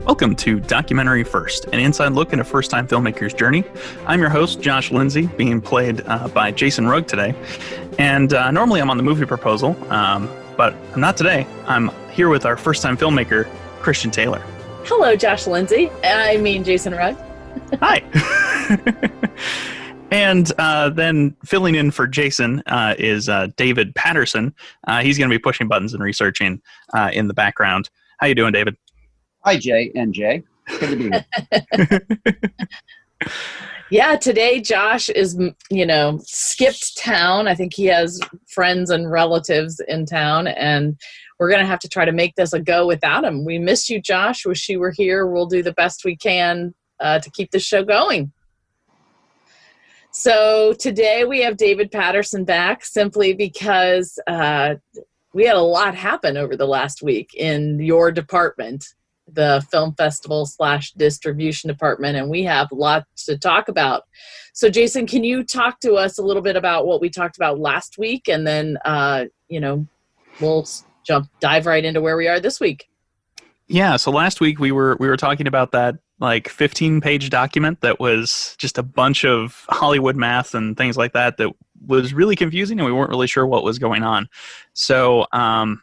Welcome to Documentary First, an inside look at a first-time filmmaker's journey. I'm your host, Josh Lindsay, being played by Jason Rugg today. And normally I'm on the movie proposal, but I'm not today. I'm here with our first-time filmmaker, Christian Taylor. Hello, Josh Lindsay. I mean Jason Rugg. Hi. And then filling in for Jason is David Patterson. He's going to be pushing buttons and researching in the background. How you doing, David? Hi, Jay and Jay. Good to be here. Yeah, today Josh is, skipped town. I think he has friends and relatives in town, and we're going to have to try to make this a go without him. We miss you, Josh. Wish you were here. We'll do the best we can to keep this show going. So today we have David Patterson back simply because we had a lot happen over the last week in your department, the film festival / distribution department, and we have lots to talk about. So Jason, can you talk to us a little bit about what we talked about last week, and then we'll dive right into where we are this week. Yeah, so last week we were talking about that 15-page document that was just a bunch of Hollywood math and things like that was really confusing, and we weren't really sure what was going on. So, and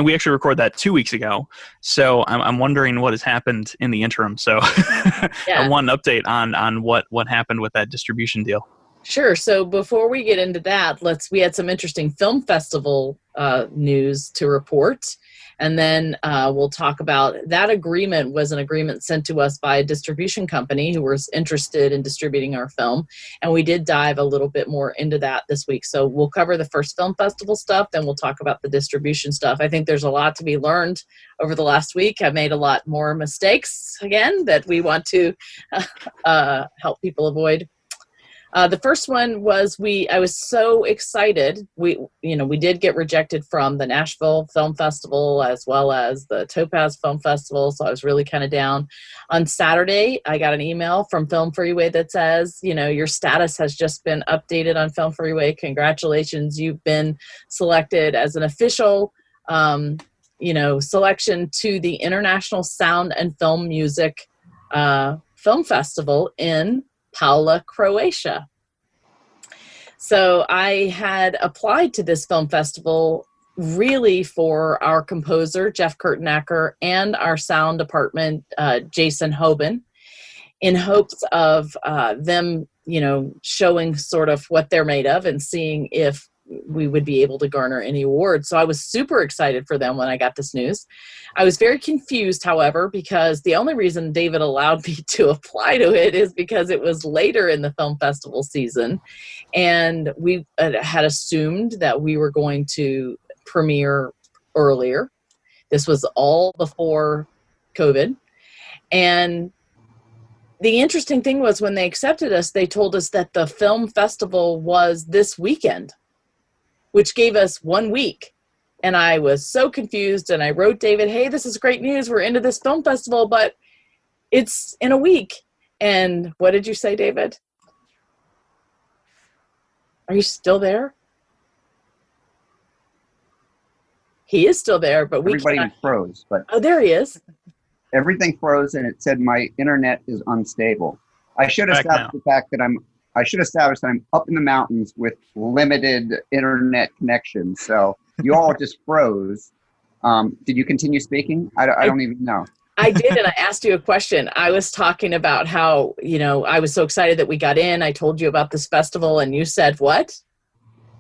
we actually recorded that 2 weeks ago. So I'm wondering what has happened in the interim. So I want an update on what happened with that distribution deal. Sure. So before we get into that, we had some interesting film festival news to report. And then we'll talk about that agreement. Was an agreement sent to us by a distribution company who was interested in distributing our film. And we did dive a little bit more into that this week. So we'll cover the first film festival stuff, then we'll talk about the distribution stuff. I think there's a lot to be learned over the last week. I've made a lot more mistakes, again, that we want to help people avoid. The first one was I was so excited. We did get rejected from the Nashville Film Festival as well as the Topaz Film Festival, so I was really kind of down. On Saturday, I got an email from Film Freeway that says, your status has just been updated on Film Freeway. Congratulations, you've been selected as an official, selection to the International Sound and Film Music Film Festival in Paula, Croatia. So I had applied to this film festival really for our composer, Jeff Kurtenacker, and our sound department, Jason Hoban, in hopes of them, showing sort of what they're made of and seeing if we would be able to garner any awards. So I was super excited for them when I got this news. I was very confused, however, because the only reason David allowed me to apply to it is because it was later in the film festival season. And we had assumed that we were going to premiere earlier. This was all before COVID. And the interesting thing was when they accepted us, they told us that the film festival was this weekend, which gave us 1 week. And I was so confused, and I wrote David, hey, this is great news. We're into this film festival, but it's in a week. And what did you say, David? Are you still there? He is still there, but everybody froze. But oh, there he is. Everything froze, and it said my internet is unstable. I should establish the fact that I'm up in the mountains with limited internet connection. So you all just froze. Did you continue speaking? I don't even know. I did, and I asked you a question. I was talking about how, I was so excited that we got in. I told you about this festival, and you said what?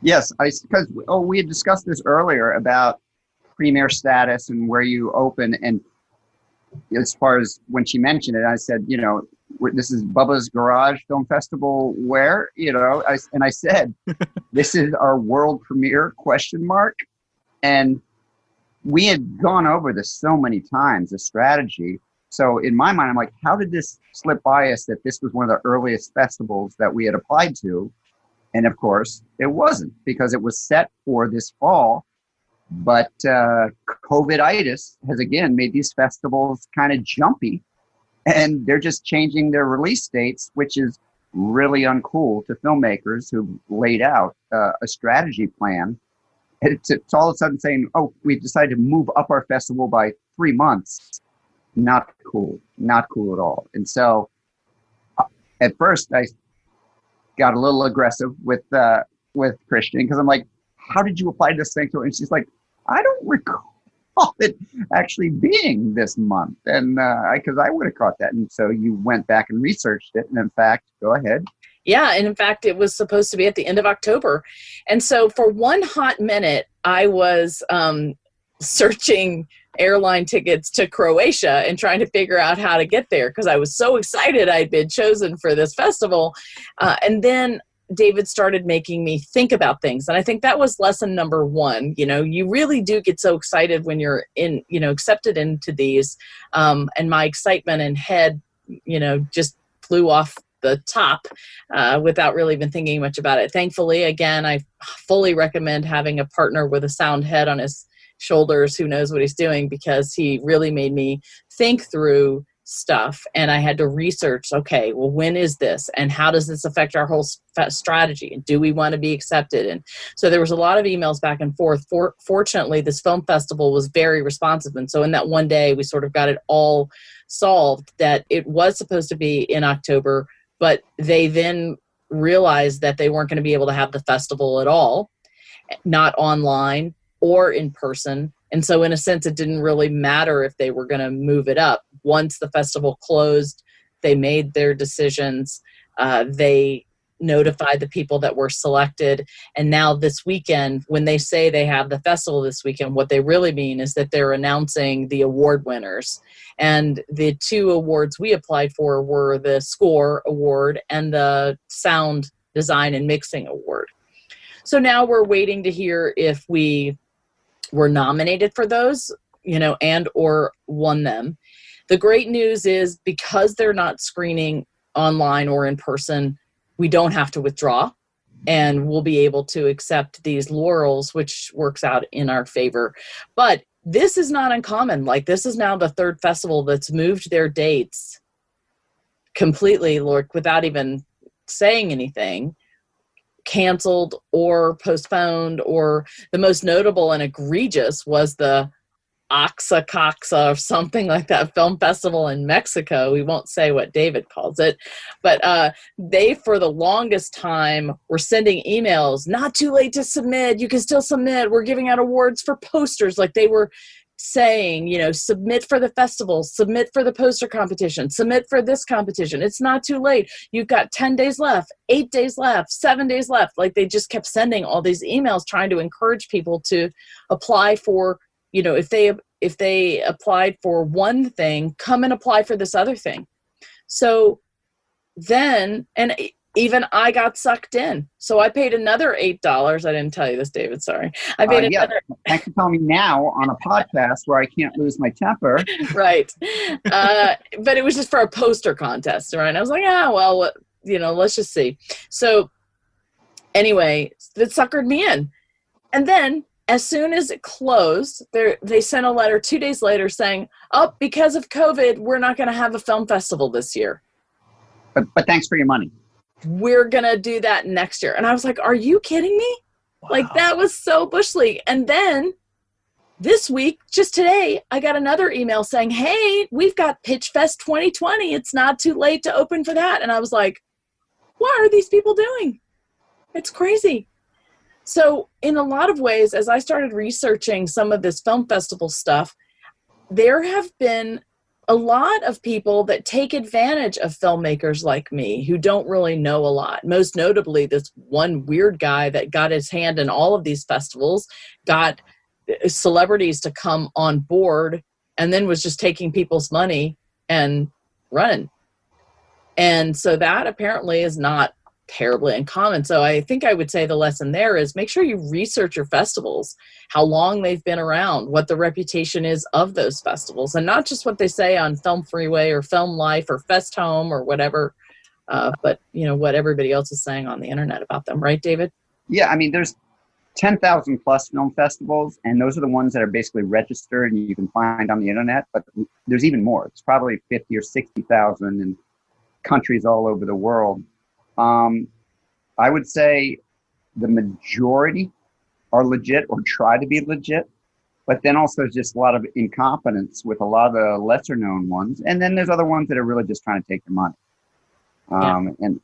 Yes, because we had discussed this earlier about premiere status and where you open. And as far as when she mentioned it, I said, this is Bubba's Garage Film Festival where, I said, this is our world premiere ? And we had gone over this so many times, the strategy. So in my mind, I'm like, how did this slip by us that this was one of the earliest festivals that we had applied to? And of course, it wasn't, because it was set for this fall. But COVID-itis has, again, made these festivals kind of jumpy. And they're just changing their release dates, which is really uncool to filmmakers who've laid out a strategy plan. And it's all of a sudden saying, oh, we've decided to move up our festival by 3 months. not cool, not cool at all. And so at first I got a little aggressive with Christian, because I'm like, how did you apply this thing to her? And she's like, I don't recall it actually being this month. And because I would have caught that. And so you went back and researched it. And in fact, go ahead. Yeah, and in fact, it was supposed to be at the end of October. And so for one hot minute, I was searching airline tickets to Croatia and trying to figure out how to get there, because I was so excited I'd been chosen for this festival. And then David started making me think about things. And I think that was lesson number one. You know, you really do get so excited when you're in, you know, accepted into these. And my excitement and head, you know, just flew off the top without really even thinking much about it. Thankfully, again, I fully recommend having a partner with a sound head on his shoulders who knows what he's doing, because he really made me think through stuff. And I had to research, okay, well, when is this? And how does this affect our whole strategy? And do we want to be accepted? And so there was a lot of emails back and forth. Fortunately, this film festival was very responsive. And so in that one day, we sort of got it all solved, that it was supposed to be in October, but they then realized that they weren't going to be able to have the festival at all, not online or in person. And so in a sense, it didn't really matter if they were going to move it up. Once the festival closed, they made their decisions. They notified the people that were selected. And now this weekend, when they say they have the festival this weekend, what they really mean is that they're announcing the award winners. And the two awards we applied for were the Score Award and the Sound Design and Mixing Award. So now we're waiting to hear if we were nominated for those, you know, and or won them. The great news is, because they're not screening online or in person, we don't have to withdraw, and we'll be able to accept these laurels, which works out in our favor. But this is not uncommon. Like, this is now the third festival that's moved their dates completely, Lord, without even saying anything, canceled or postponed. Or the most notable and egregious was the Oaxaca or something like that film festival in Mexico. We won't say what David calls it, but they, for the longest time, were sending emails, not too late to submit, you can still submit, we're giving out awards for posters. Like, they were saying, you know, submit for the festival, submit for the poster competition, submit for this competition. It's not too late. You've got 10 days left, 8 days left, 7 days left. Like, they just kept sending all these emails trying to encourage people to apply for, you know, if they applied for one thing, come and apply for this other thing. So then, and even I got sucked in. So I paid another $8. I didn't tell you this, David, sorry. I paid another. Thanks for telling me now on a podcast where I can't lose my temper. Right. But it was just for a poster contest, right? And I was like, well, you know, let's just see. So anyway, that suckered me in. And then, as soon as it closed, they sent a letter 2 days later saying, oh, because of COVID, we're not going to have a film festival this year. But thanks for your money. We're going to do that next year. And I was like, are you kidding me? Wow. Like, that was so Bush League. And then this week, just today, I got another email saying, hey, we've got Pitch Fest 2020. It's not too late to open for that. And I was like, what are these people doing? It's crazy. So in a lot of ways, as I started researching some of this film festival stuff, there have been a lot of people that take advantage of filmmakers like me who don't really know a lot. Most notably, this one weird guy that got his hand in all of these festivals, got celebrities to come on board, and then was just taking people's money and running. And so that apparently is not terribly uncommon. So I think I would say the lesson there is, make sure you research your festivals, how long they've been around, what the reputation is of those festivals, and not just what they say on Film Freeway or Film Life or Fest Home or whatever, but you know, what everybody else is saying on the internet about them. Right, David? Yeah, I mean, there's 10,000 plus film festivals, and those are the ones that are basically registered and you can find on the internet, but there's even more. It's probably 50 or 60,000 in countries all over the world. I would say the majority are legit or try to be legit, but then also just a lot of incompetence with a lot of the lesser known ones. And then there's other ones that are really just trying to take your money.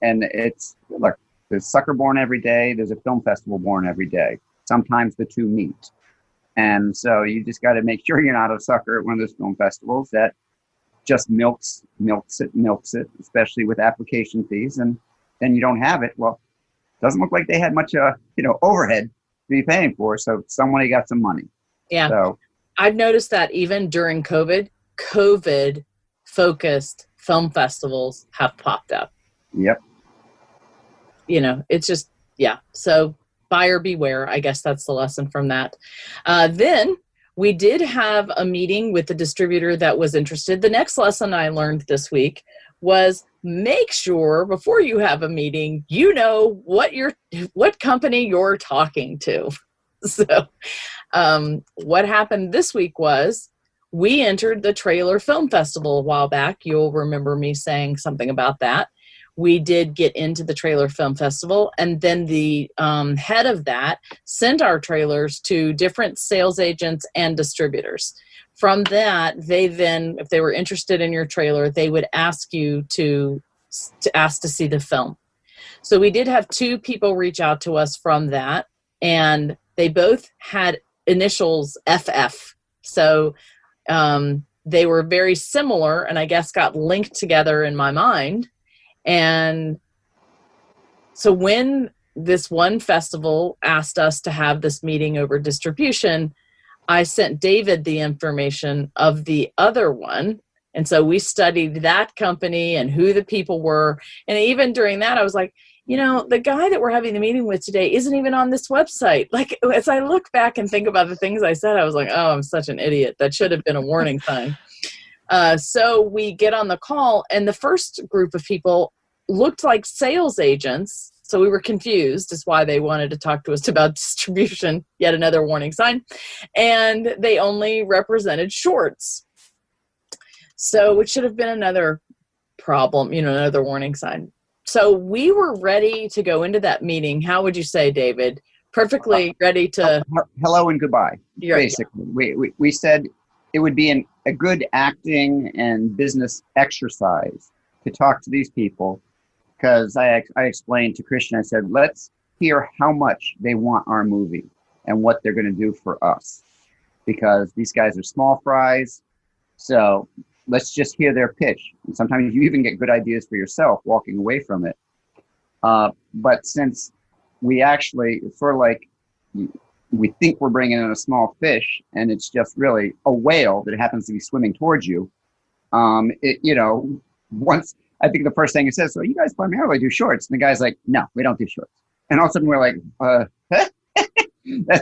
And it's, look, there's sucker born every day. There's a film festival born every day. Sometimes the two meet. And so you just got to make sure you're not a sucker at one of those film festivals that just milks it, especially with application fees. And then you don't have it. Well, it doesn't look like they had much, overhead to be paying for. So somebody got some money. Yeah. So I've noticed that even during COVID focused film festivals have popped up. Yep. It's just, yeah. So buyer beware. I guess that's the lesson from that. Then we did have a meeting with the distributor that was interested. The next lesson I learned this week was make sure before you have a meeting, you know what company you're talking to. So what happened this week was we entered the Trailer Film Festival a while back. You'll remember me saying something about that. We did get into the Trailer Film Festival, and then the head of that sent our trailers to different sales agents and distributors. From that, they then, if they were interested in your trailer, they would ask you to ask to see the film. So we did have 2 people reach out to us from that, and they both had initials FF. So they were very similar, and I guess got linked together in my mind. And so when this one festival asked us to have this meeting over distribution, I sent David the information of the other one. And so we studied that company and who the people were. And even during that, I was like, the guy that we're having the meeting with today isn't even on this website. Like, as I look back and think about the things I said, I was like, oh, I'm such an idiot. That should have been a warning sign. So we get on the call, and the first group of people looked like sales agents. So we were confused as why they wanted to talk to us about distribution, yet another warning sign. And they only represented shorts. So it should have been another problem, another warning sign. So we were ready to go into that meeting. How would you say, David? Perfectly ready to... Hello and goodbye, basically. Yeah. We said it would be a good acting and business exercise to talk to these people, because I explained to Christian, I said, let's hear how much they want our movie and what they're going to do for us, because these guys are small fries. So let's just hear their pitch. And sometimes you even get good ideas for yourself walking away from it. But since we actually, it's sort of like we think we're bringing in a small fish, and it's just really a whale that happens to be swimming towards you. Once, I think the first thing he says, so you guys primarily do shorts. And the guy's like, no, we don't do shorts. And all of a sudden we're like, that's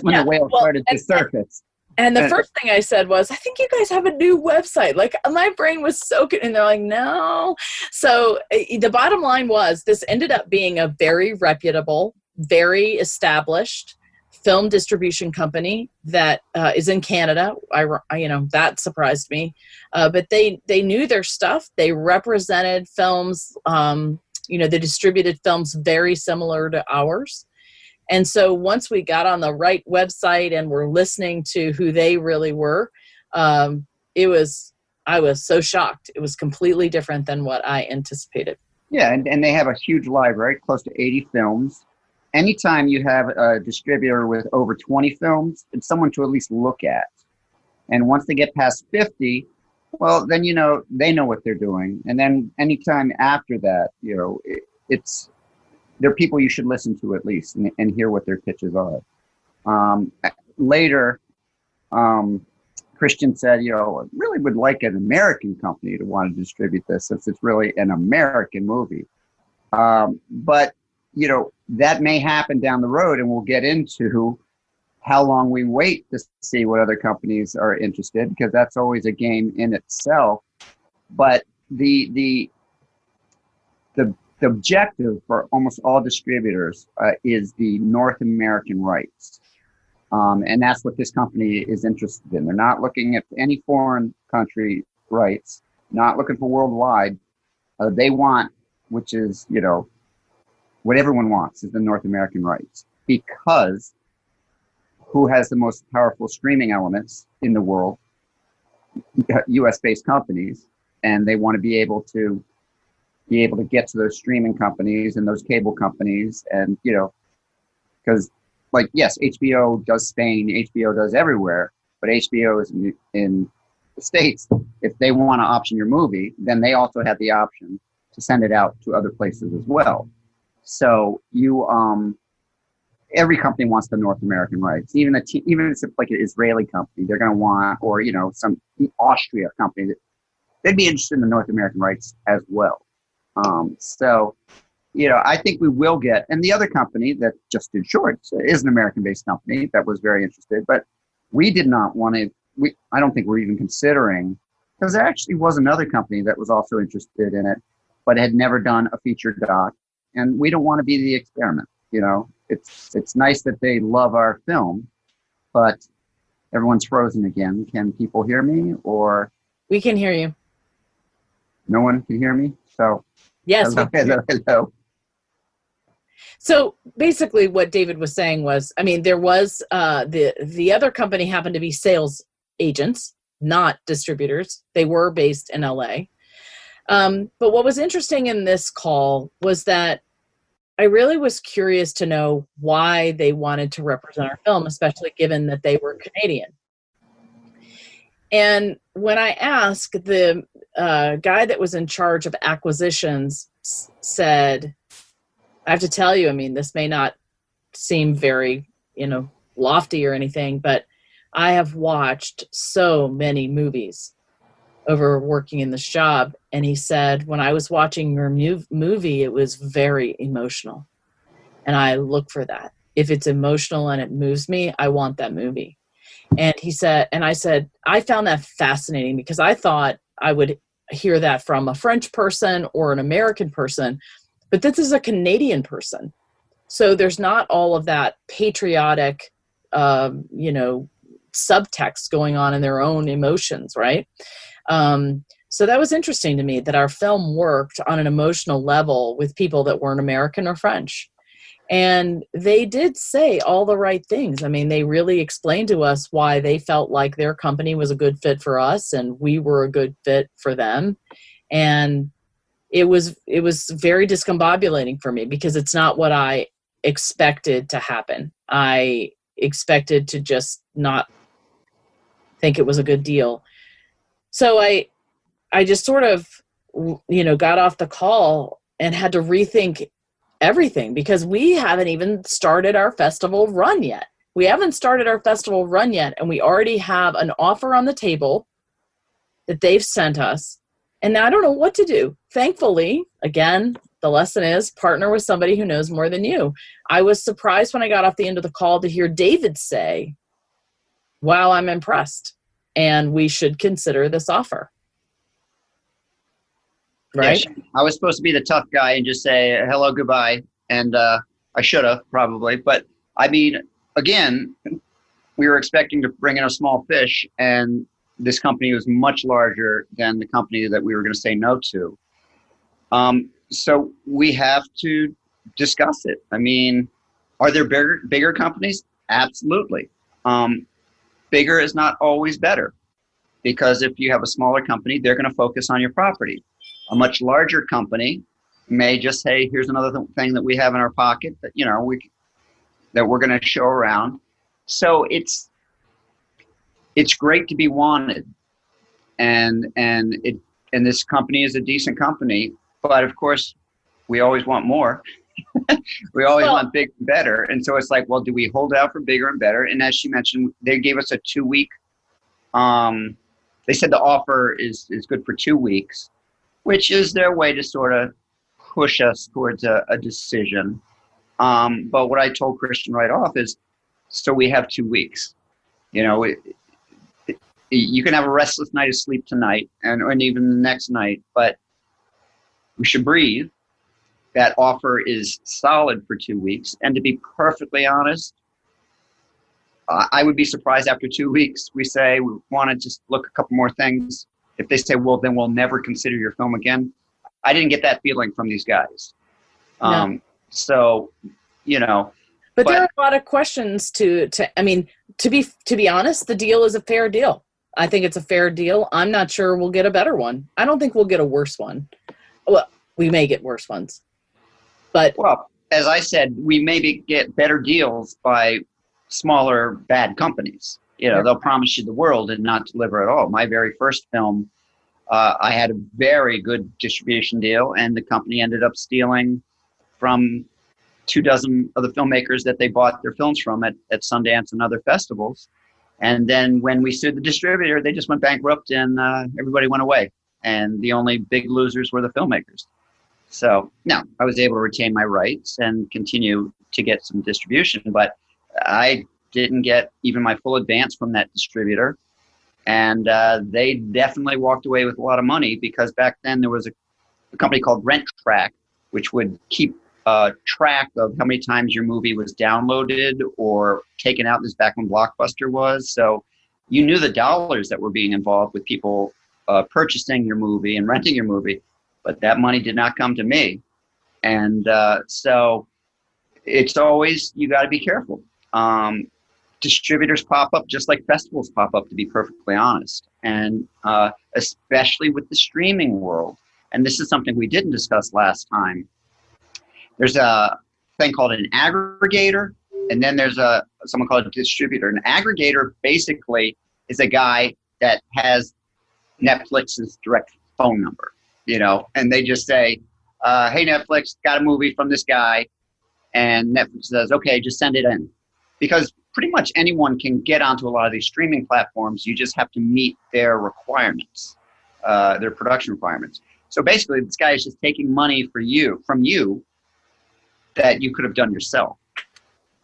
when the whale started to surface. And the first thing I said was, I think you guys have a new website. Like, my brain was soaking, and they're like, no. So the bottom line was, this ended up being a very reputable, very established film distribution company that is in Canada. That surprised me. But they knew their stuff. They represented films, the distributed films very similar to ours. And so once we got on the right website and were listening to who they really were, I was so shocked. It was completely different than what I anticipated. Yeah, and they have a huge library, close to 80 films. Anytime you have a distributor with over 20 films, it's someone to at least look at. And once they get past 50, well, then, they know what they're doing. And then anytime after that, they're people you should listen to at least and hear what their pitches are. Later, Christian said, I really would like an American company to want to distribute this, since it's really an American movie. But, that may happen down the road, and we'll get into how long we wait to see what other companies are interested, because that's always a game in itself. But the objective for almost all distributors is the North American rights. And that's what this company is interested in. They're not looking at any foreign country rights, not looking for worldwide. They want, which is, what everyone wants, is the North American rights. Because who has the most powerful streaming elements in the world, US based companies, and they want to be able to get to those streaming companies and those cable companies. And, you know, because like, yes, HBO does Spain, HBO does everywhere, but HBO is in the States. If they want to option your movie, then they also have the option to send it out to other places as well. So you, every company wants the North American rights. Even if it's like an Israeli company, they're going to want, or, you know, some Austria company, they'd be interested in the North American rights as well. So, you know, I think we will get, and the other company that just did shorts is an American-based company that was very interested, but we did not want to, I don't think we're even considering, because there actually was another company that was also interested in it, but had never done a feature doc, and we don't want to be the experiment, you know. It's nice that they love our film, but everyone's frozen again. Can people hear me, or? We can hear you. No one can hear me? So, yes. Hello. So basically what David was saying was, I mean, there was the other company happened to be sales agents, not distributors. They were based in LA. But what was interesting in this call was that I really was curious to know why they wanted to represent our film, especially given that they were Canadian. And when I asked, the guy that was in charge of acquisitions said, I have to tell you, I mean, this may not seem very, you know, lofty or anything, but I have watched so many movies over working in this job. And he said, when I was watching your movie, it was very emotional. And I look for that. If it's emotional and it moves me, I want that movie. And he said, and I said, I found that fascinating because I thought I would hear that from a French person or an American person, but this is a Canadian person. So there's not all of that patriotic, you know, subtext going on in their own emotions, right? So that was interesting to me that our film worked on an emotional level with people that weren't American or French. And they did say all the right things. I mean, they really explained to us why they felt like their company was a good fit for us and we were a good fit for them. And it was very discombobulating for me because it's not what I expected to happen. I expected to just not think it was a good deal. So I just sort of, you know, got off the call and had to rethink everything because we haven't even started our festival run yet. We haven't started our festival run yet, and we already have an offer on the table that they've sent us. And now I don't know what to do. Thankfully, again, the lesson is partner with somebody who knows more than you. I was surprised when I got off the end of the call to hear David say, wow, I'm impressed, and we should consider this offer. Right? Yes, I was supposed to be the tough guy and just say hello, goodbye, and I should have probably. But I mean, again, we were expecting to bring in a small fish, and this company was much larger than the company that we were going to say no to. So we have to discuss it. I mean, are there bigger companies? Absolutely. Bigger is not always better, because if you have a smaller company, they're going to focus on your property. A much larger company may just say, here's another thing that we have in our pocket that, you know, that we're going to show around. So it's great to be wanted. And this company is a decent company, but of course we always want more. We always want big and better. And so it's like, well, do we hold out for bigger and better? And as she mentioned, they gave us a 2-week, they said the offer is good for 2 weeks, which is their way to sort of push us towards a decision. But what I told Christian right off is, so we have 2 weeks. You know, you can have a restless night of sleep tonight and even the next night, but we should breathe. That offer is solid for 2 weeks. And to be perfectly honest, I would be surprised after 2 weeks we say we want to just look a couple more things. If they say, well, then we'll never consider your film again. I didn't get that feeling from these guys. No. So, you know, But there are a lot of questions to I mean, to be honest, the deal is a fair deal. I think it's a fair deal. I'm not sure we'll get a better one. I don't think we'll get a worse one. Well, we may get worse ones. But well, as I said, we maybe get better deals by smaller bad companies. You know, they'll promise you the world and not deliver at all. My very first film, I had a very good distribution deal, and the company ended up stealing from 24 of the filmmakers that they bought their films from at Sundance and other festivals. And then when we sued the distributor, they just went bankrupt, and everybody went away. And the only big losers were the filmmakers. So, no, I was able to retain my rights and continue to get some distribution, but I didn't get even my full advance from that distributor. And they definitely walked away with a lot of money, because back then there was a company called Rent Track, which would keep track of how many times your movie was downloaded or taken out. This back when Blockbuster was. So you knew the dollars that were being involved with people purchasing your movie and renting your movie, but that money did not come to me. And so it's always, you got to be careful. Distributors pop up just like festivals pop up, to be perfectly honest. And especially with the streaming world. And this is something we didn't discuss last time. There's a thing called an aggregator, and then there's someone called a distributor. An aggregator basically is a guy that has Netflix's direct phone number, you know, and they just say, hey, Netflix, got a movie from this guy. And Netflix says, okay, just send it in. Because pretty much anyone can get onto a lot of these streaming platforms. You just have to meet their requirements, their production requirements. So basically, this guy is just taking money from you that you could have done yourself.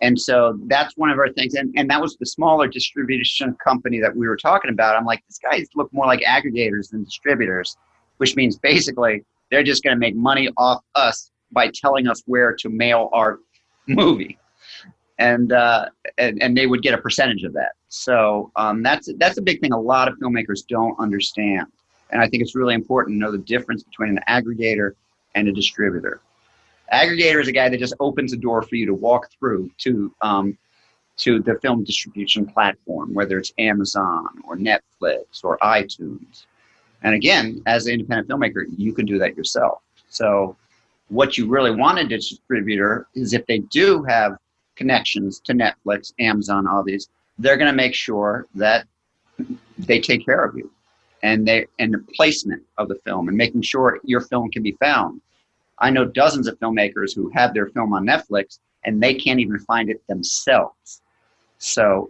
And so that's one of our things. And that was the smaller distribution company that we were talking about. I'm like, these guys look more like aggregators than distributors, which means basically they're just going to make money off us by telling us where to mail our movie. And they would get a percentage of that. So that's a big thing a lot of filmmakers don't understand. And I think it's really important to know the difference between an aggregator and a distributor. Aggregator is a guy that just opens a door for you to walk through to the film distribution platform, whether it's Amazon or Netflix or iTunes. And again, as an independent filmmaker, you can do that yourself. So what you really want in a distributor is, if they do have connections to Netflix, Amazon, all these, they're going to make sure that they take care of you, and the placement of the film, and making sure your film can be found. I know dozens of filmmakers who have their film on Netflix and they can't even find it themselves. So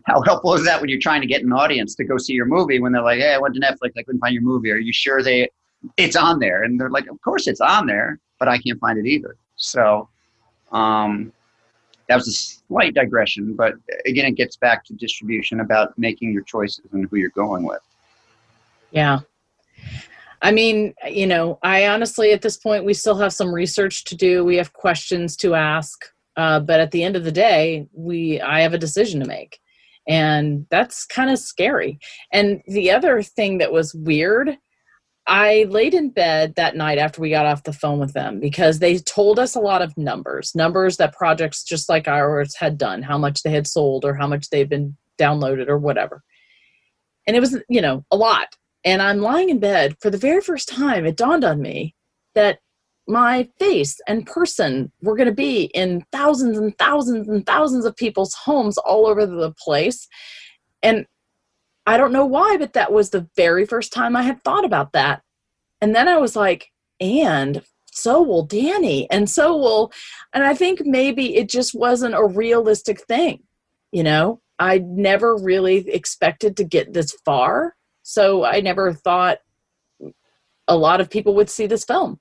how helpful is that when you're trying to get an audience to go see your movie, when they're like, hey, I went to Netflix, I couldn't find your movie. Are you sure it's on there? And they're like, of course it's on there, but I can't find it either. So that was a slight digression, but again, it gets back to distribution, about making your choices and who you're going with. Yeah. I mean, you know, I honestly, at this point, we still have some research to do. We have questions to ask. But at the end of the day, I have a decision to make. And that's kind of scary. And the other thing that was weird, I laid in bed that night after we got off the phone with them, because they told us a lot of numbers that projects just like ours had done, how much they had sold or how much they'd been downloaded or whatever. And it was, you know, a lot. And I'm lying in bed. For the very first time, it dawned on me that my face and person were going to be in thousands and thousands and thousands of people's homes all over the place. And I don't know why, but that was the very first time I had thought about that. And then I was like, and so will Danny, and I think maybe it just wasn't a realistic thing. You know, I never really expected to get this far. So I never thought a lot of people would see this film.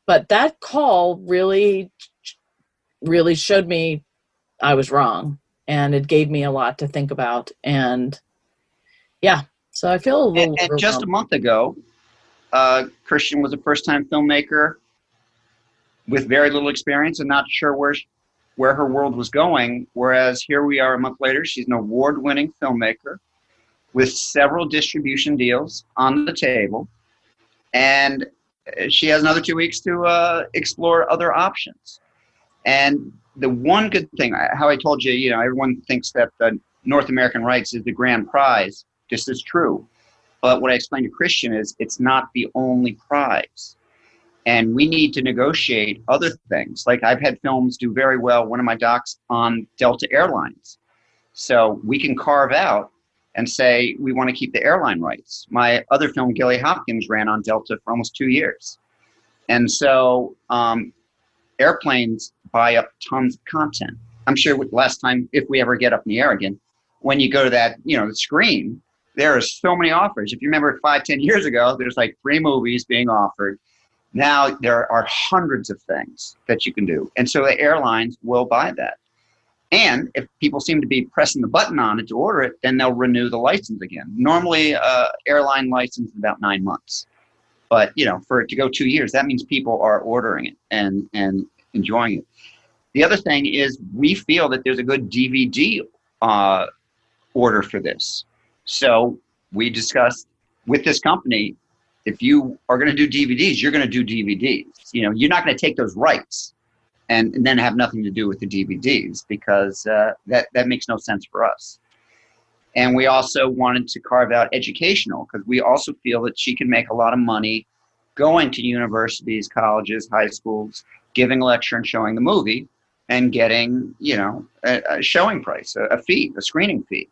But that call really, really showed me I was wrong. And it gave me a lot to think about. And yeah, so I feel a little... And just a month ago, Christian was a first-time filmmaker with very little experience and not sure where her world was going. Whereas here we are a month later, she's an award-winning filmmaker with several distribution deals on the table. And she has another 2 weeks to explore other options. And the one good thing, how I told you, everyone thinks that the North American rights is the grand prize. This is true. But what I explained to Christian is it's not the only prize. And we need to negotiate other things. Like I've had films do very well, one of my docs on Delta Airlines. So we can carve out and say we want to keep the airline rights. My other film, Gilly Hopkins, ran on Delta for almost 2 years. And so airplanes buy up tons of content. I'm sure last time, if we ever get up in the air again, when you go to that, the screen, there are so many offers. If you remember 5-10 years ago, there's like 3 movies being offered. Now there are hundreds of things that you can do. And so the airlines will buy that. And if people seem to be pressing the button on it to order it, then they'll renew the license again. Normally, airline license is about 9 months. But, for it to go 2 years, that means people are ordering it and enjoying it. The other thing is we feel that there's a good DVD order for this. So we discussed with this company, if you are going to do DVDs, you're going to do DVDs. You're not going to take those rights and then have nothing to do with the DVDs because that makes no sense for us. And we also wanted to carve out educational because we also feel that she can make a lot of money going to universities, colleges, high schools, giving a lecture and showing the movie and getting, a showing price, a fee, a screening fee.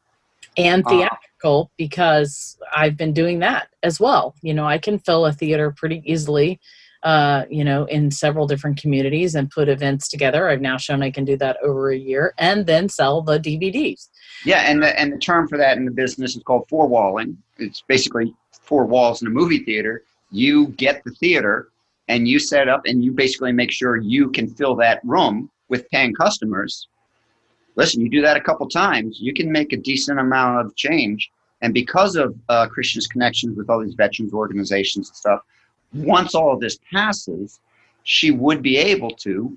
And theatrical, because I've been doing that as well. I can fill a theater pretty easily, in several different communities and put events together. I've now shown I can do that over a year and then sell the DVDs. Yeah, and the term for that in the business is called four-walling. It's basically 4 walls in a movie theater. You get the theater and you set up and you basically make sure you can fill that room with paying customers. Listen, you do that a couple times, you can make a decent amount of change. And because of Christian's connections with all these veterans organizations and stuff, once all of this passes, she would be able to,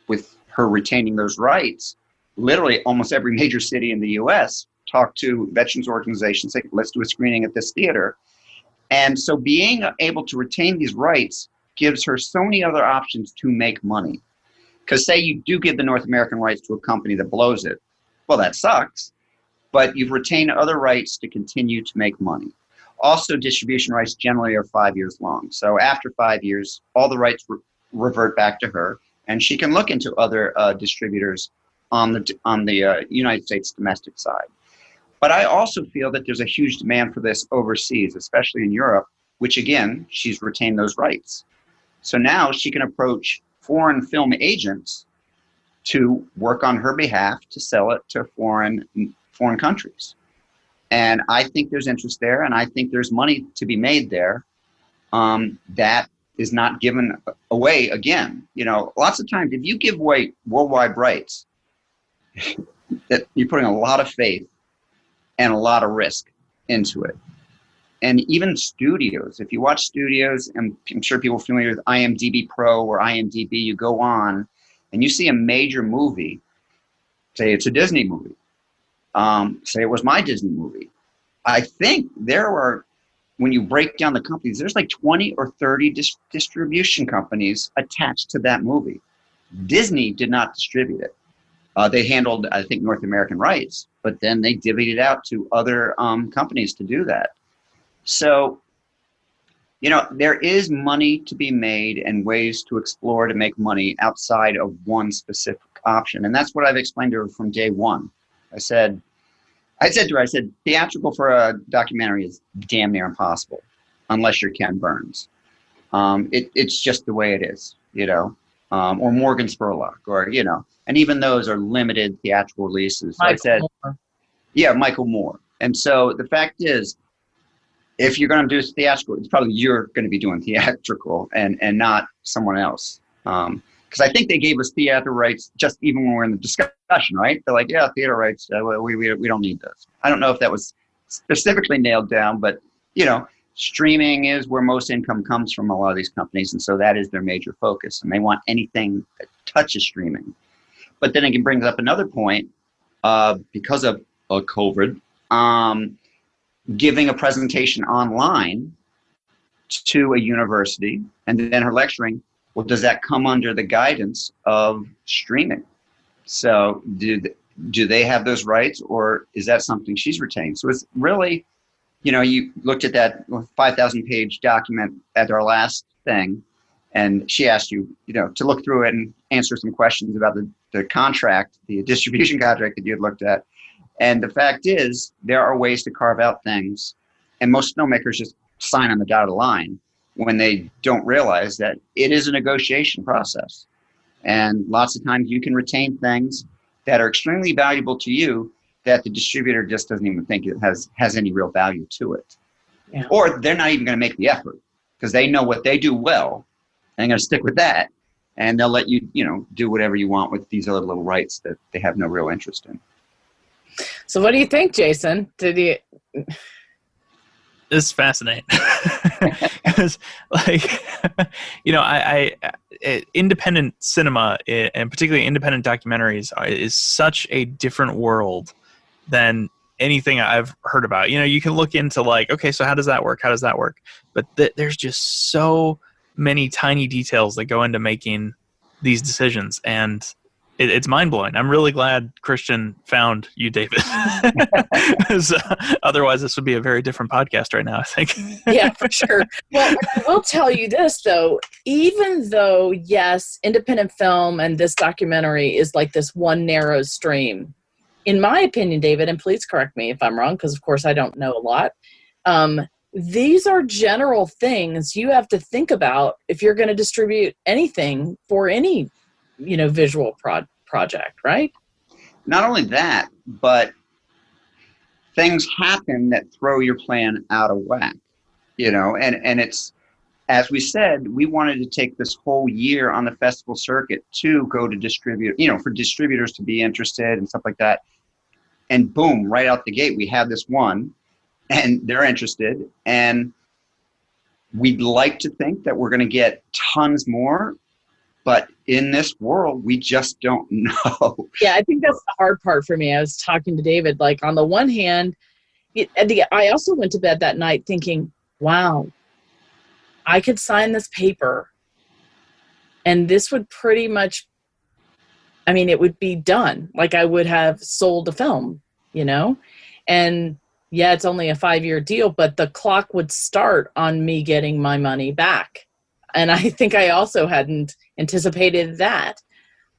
with her retaining those rights, literally almost every major city in the U.S., talk to veterans organizations, say, let's do a screening at this theater. And so being able to retain these rights gives her so many other options to make money. Because say you do give the North American rights to a company that blows it, well, that sucks, but you've retained other rights to continue to make money. Also, distribution rights generally are 5 years long. So after 5 years, all the rights revert back to her, and she can look into other distributors on the United States domestic side. But I also feel that there's a huge demand for this overseas, especially in Europe, which again, she's retained those rights. So now she can approach foreign film agents to work on her behalf to sell it to foreign countries. And I think there's interest there, and I think there's money to be made there that is not given away again. Lots of times, if you give away worldwide rights, that you're putting a lot of faith and a lot of risk into it. And even studios, if you watch studios, and I'm sure people are familiar with IMDb Pro or IMDb, you go on and you see a major movie, say it's a Disney movie, say it was my Disney movie. I think there are, when you break down the companies, there's like 20 or 30 distribution companies attached to that movie. Disney did not distribute it. They handled, I think, North American rights, but then they divvied it out to other companies to do that. So, there is money to be made and ways to explore to make money outside of one specific option. And that's what I've explained to her from day one. I said to her, theatrical for a documentary is damn near impossible unless you're Ken Burns. It's just the way it is, or Morgan Spurlock, or, and even those are limited theatrical releases. So I said, yeah, Michael Moore. And so the fact is, if you're going to do theatrical, it's probably you're going to be doing theatrical and not someone else. Because I think they gave us theater rights just even when we're in the discussion, right? They're like, yeah, theater rights, we don't need those. I don't know if that was specifically nailed down, but, streaming is where most income comes from a lot of these companies. And so that is their major focus. And they want anything that touches streaming. But then it brings up another point, because of COVID, giving a presentation online to a university and then her lecturing, well, does that come under the guidance of streaming? So do they have those rights, or is that something she's retained? So it's really, you looked at that 5,000 page document at our last thing, and she asked you, to look through it and answer some questions about the contract, the distribution contract that you had looked at. And the fact is, there are ways to carve out things, and most filmmakers just sign on the dotted line when they don't realize that it is a negotiation process. And lots of times you can retain things that are extremely valuable to you that the distributor just doesn't even think it has any real value to it. Yeah. Or they're not even going to make the effort because they know what they do well. And they're going to stick with that. And they'll let you, do whatever you want with these other little rights that they have no real interest in. So what do you think, Jason? This is fascinating. Because, independent cinema, and particularly independent documentaries, is such a different world than anything I've heard about. You can look into okay, so how does that work? How does that work? But there's just so many tiny details that go into making these decisions, and it's mind-blowing. I'm really glad Christian found you, David. Otherwise, this would be a very different podcast right now, I think. Yeah, for sure. Well, I will tell you this, though. Even though, yes, independent film and this documentary is like this one narrow stream, in my opinion, David, and please correct me if I'm wrong, because, of course, I don't know a lot, these are general things you have to think about if you're going to distribute anything for any visual project, right? Not only that, but things happen that throw your plan out of whack, and it's, as we said, we wanted to take this whole year on the festival circuit to go to distribute, for distributors to be interested and stuff like that. And boom, right out the gate, we have this one and they're interested. And we'd like to think that we're going to get tons more. But in this world, we just don't know. Yeah, I think that's the hard part for me. I was talking to David, on the one hand, I also went to bed that night thinking, wow, I could sign this paper and this would pretty much, it would be done. I would have sold a film, and yeah, it's only a 5-year deal, but the clock would start on me getting my money back. And I think I also hadn't anticipated that.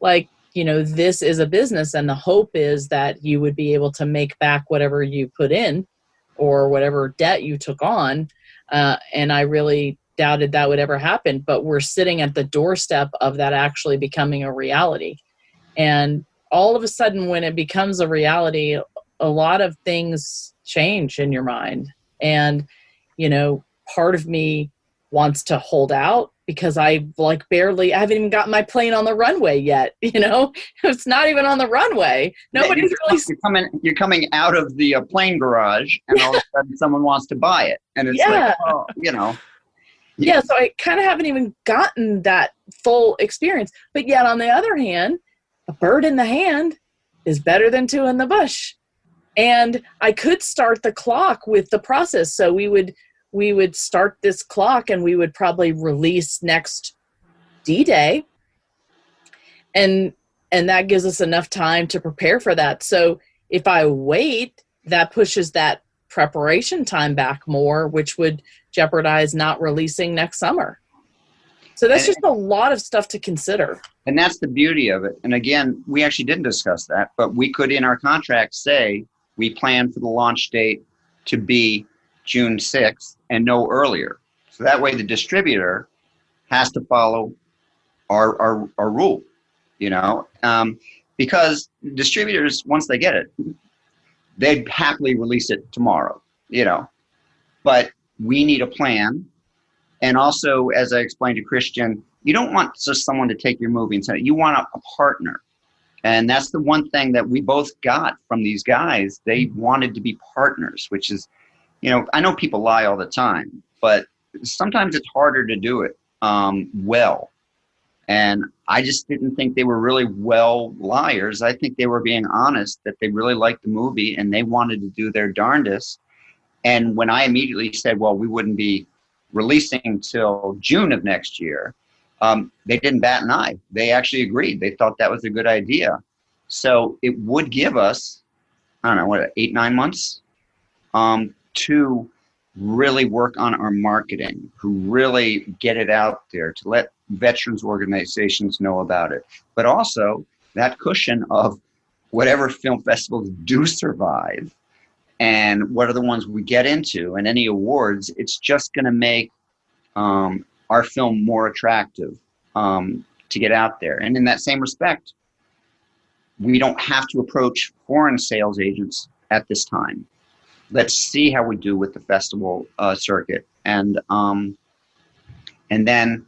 This is a business, and the hope is that you would be able to make back whatever you put in or whatever debt you took on. And I really doubted that would ever happen. But we're sitting at the doorstep of that actually becoming a reality. And all of a sudden, when it becomes a reality, a lot of things change in your mind. And, part of me wants to hold out because I haven't even got my plane on the runway yet. It's not even on the runway. Nobody's you're coming out of the plane garage, and all of a sudden someone wants to buy it. And it's Yeah, so I kind of haven't even gotten that full experience. But yet, on the other hand, a bird in the hand is better than two in the bush. And I could start the clock with the process. So we would start this clock, and we would probably release next D-Day. And that gives us enough time to prepare for that. So if I wait, that pushes that preparation time back more, which would jeopardize not releasing next summer. So that's just a lot of stuff to consider. And that's the beauty of it. And again, we actually didn't discuss that, but we could in our contract say we plan for the launch date to be June 6th and no earlier. So that way the distributor has to follow our rule, because distributors, once they get it, they'd happily release it tomorrow, but we need a plan. And also, as I explained to Christian, you don't want just someone to take your movie and say, you want a partner. And that's the one thing that we both got from these guys. They wanted to be partners, which is, I know people lie all the time, but sometimes it's harder to do it well. And I just didn't think they were really well liars. I think they were being honest, that they really liked the movie and they wanted to do their darndest. And when I immediately said, well, we wouldn't be releasing till June of next year, they didn't bat an eye. They actually agreed. They thought that was a good idea. So it would give us, I don't know, what, 8-9 months to really work on our marketing, to really get it out there, to let veterans organizations know about it. But also that cushion of whatever film festivals do survive and what are the ones we get into and any awards, it's just going to make our film more attractive to get out there. And in that same respect, we don't have to approach foreign sales agents at this time. Let's see how we do with the festival circuit, and then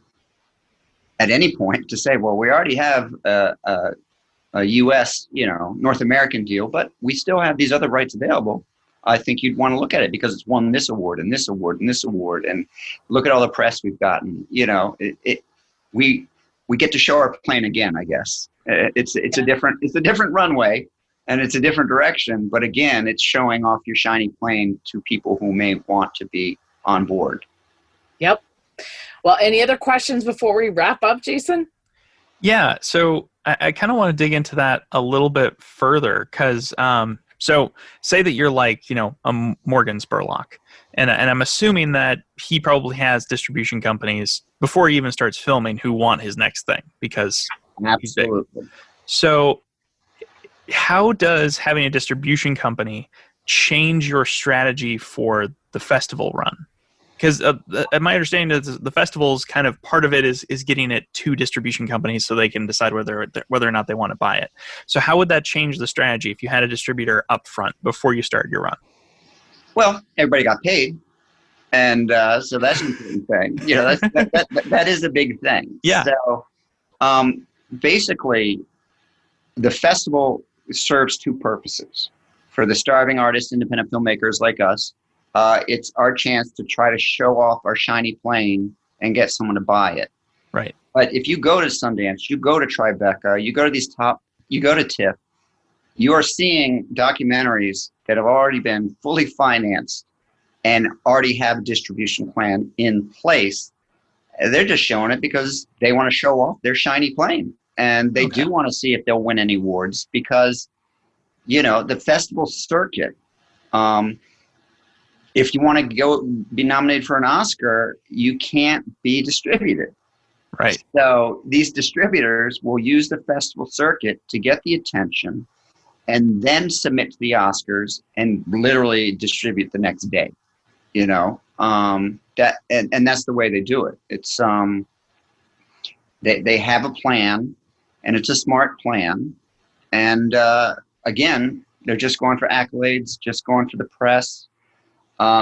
at any point to say, well, we already have a U.S., North American deal, but we still have these other rights available. I think you'd want to look at it because it's won this award and this award and this award, and look at all the press we've gotten. We get to show our plane again, I guess. It's a different runway, and it's a different direction. But again, it's showing off your shiny plane to people who may want to be on board. Yep. Well, any other questions before we wrap up, Jason? Yeah. So I kind of want to dig into that a little bit further because, so say that you're like, a Morgan Spurlock, and I'm assuming that he probably has distribution companies before he even starts filming who want his next thing because absolutely. So how does having a distribution company change your strategy for the festival run? Because my understanding is the festival's kind of part of it is getting it to distribution companies so they can decide whether or not they want to buy it. So how would that change the strategy if you had a distributor up front before you started your run? Well, everybody got paid, and so that's an important thing. That is a big thing. Yeah. So basically, the festival serves two purposes. For the starving artists, independent filmmakers like us, it's our chance to try to show off our shiny plane and get someone to buy it. Right. But if you go to Sundance, you go to Tribeca, you go to TIFF, you are seeing documentaries that have already been fully financed and already have a distribution plan in place. They're just showing it because they want to show off their shiny plane. And they do want to see if they'll win any awards because, the festival circuit, if you want to go be nominated for an Oscar, you can't be distributed. Right. So these distributors will use the festival circuit to get the attention and then submit to the Oscars and literally distribute the next day. And that's the way they do it. It's they have a plan, and it's a smart plan. And again, they're just going for accolades, just going for the press.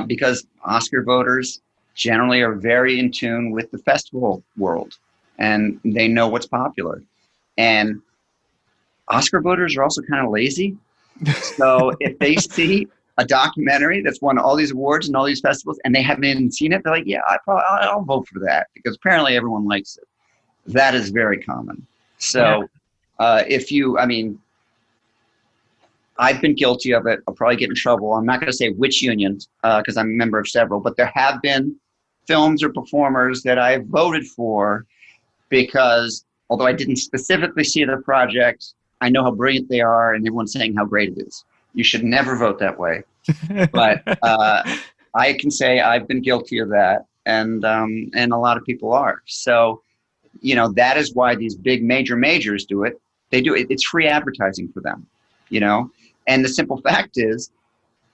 Because Oscar voters generally are very in tune with the festival world and they know what's popular. And Oscar voters are also kind of lazy. So if they see a documentary that's won all these awards and all these festivals and they haven't even seen it, they're like, yeah, I'll vote for that because apparently everyone likes it. That is very common. So I've been guilty of it. I'll probably get in trouble. I'm not going to say which unions because I'm a member of several, but there have been films or performers that I voted for because although I didn't specifically see the project, I know how brilliant they are and everyone's saying how great it is. You should never vote that way. But I can say I've been guilty of that and a lot of people are. So, that is why these big majors do it. They do it. It's free advertising for them, And the simple fact is,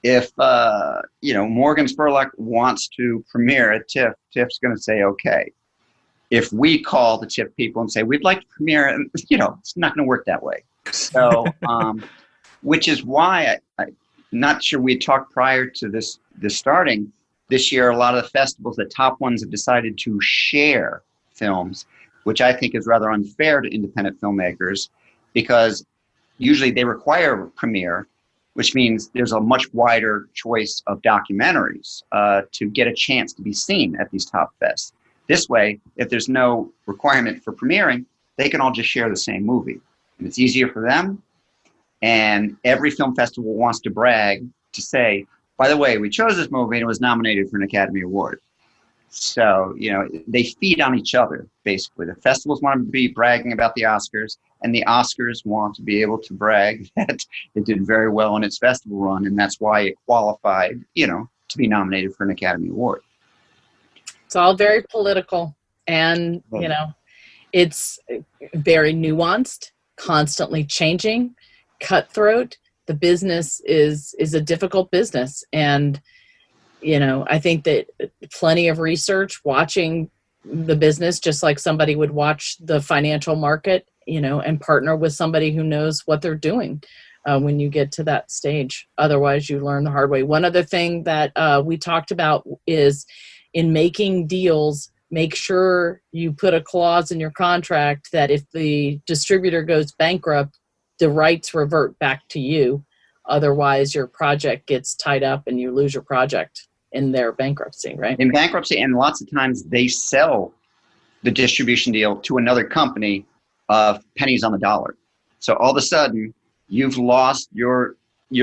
if Morgan Spurlock wants to premiere at TIFF, TIFF's going to say okay. If we call the TIFF people and say we'd like to premiere, it's not going to work that way. So, which is why I'm not sure we had talked prior to this starting. This year, a lot of the festivals, the top ones, have decided to share films, which I think is rather unfair to independent filmmakers because usually they require a premiere, which means there's a much wider choice of documentaries to get a chance to be seen at these top fests. This way, if there's no requirement for premiering, they can all just share the same movie. And it's easier for them. And every film festival wants to brag to say, by the way, we chose this movie and it was nominated for an Academy Award. So, they feed on each other, basically. The festivals want to be bragging about the Oscars, and the Oscars want to be able to brag that it did very well in its festival run, and that's why it qualified, to be nominated for an Academy Award. It's all very political, and, it's very nuanced, constantly changing, cutthroat. The business is a difficult business, and I think that plenty of research, watching the business just like somebody would watch the financial market, and partner with somebody who knows what they're doing when you get to that stage. Otherwise, you learn the hard way. One other thing that we talked about is in making deals, make sure you put a clause in your contract that if the distributor goes bankrupt, the rights revert back to you. Otherwise, your project gets tied up and you lose your project in their bankruptcy, right? In bankruptcy, and lots of times they sell the distribution deal to another company of pennies on the dollar. So all of a sudden, you've lost your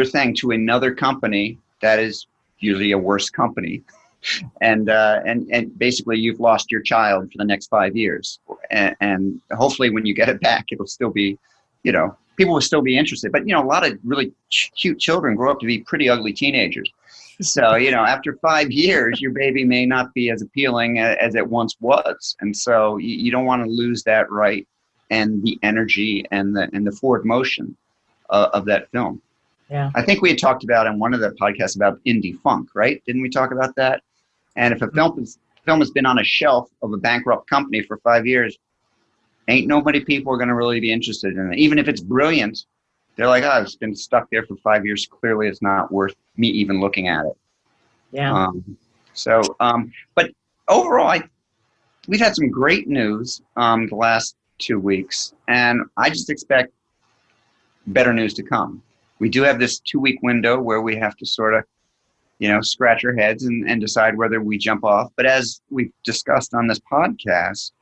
thing to another company that is usually a worse company. And basically you've lost your child for the next 5 years. And hopefully when you get it back, it'll still be, people will still be interested. But, a lot of really cute children grow up to be pretty ugly teenagers. So, after 5 years, your baby may not be as appealing as it once was. And so you don't want to lose that right and the energy and the forward motion of that film. Yeah. I think we had talked about in one of the podcasts about indie funk, right? Didn't we talk about that? And if a film has been on a shelf of a bankrupt company for 5 years, ain't nobody people are going to really be interested in it. Even if it's brilliant, they're like, oh, it's been stuck there for 5 years. Clearly, it's not worth me even looking at it. Yeah. But overall, we've had some great news the last 2 weeks, and I just expect better news to come. We do have this 2-week window where we have to sort of, scratch our heads and decide whether we jump off. But as we've discussed on this podcast,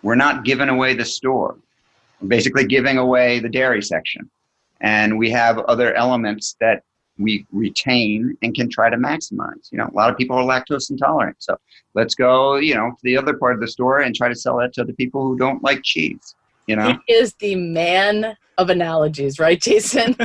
we're not giving away the store. We're basically giving away the dairy section. And we have other elements that we retain and can try to maximize. A lot of people are lactose intolerant. So let's go, to the other part of the store and try to sell that to the people who don't like cheese. He is the man of analogies, right, Jason?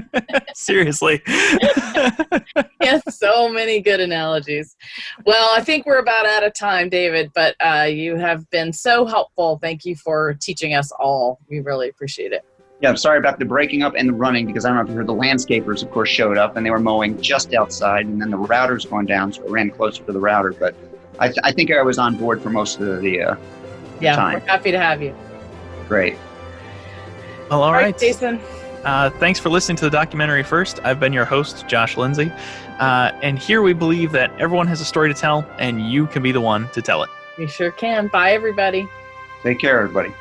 Seriously. He has so many good analogies. Well, I think we're about out of time, David, but you have been so helpful. Thank you for teaching us all. We really appreciate it. Yeah, I'm sorry about the breaking up and the running, because I don't know if you heard, the landscapers, of course, showed up and they were mowing just outside, and then the router's going down, so I ran closer to the router. But I think I was on board for most of the time. We're happy to have you. Great. Well, all right, Jason. Thanks for listening to the documentary first. I've been your host, Josh Lindsay. And here we believe that everyone has a story to tell, and you can be the one to tell it. We sure can. Bye, everybody. Take care, everybody.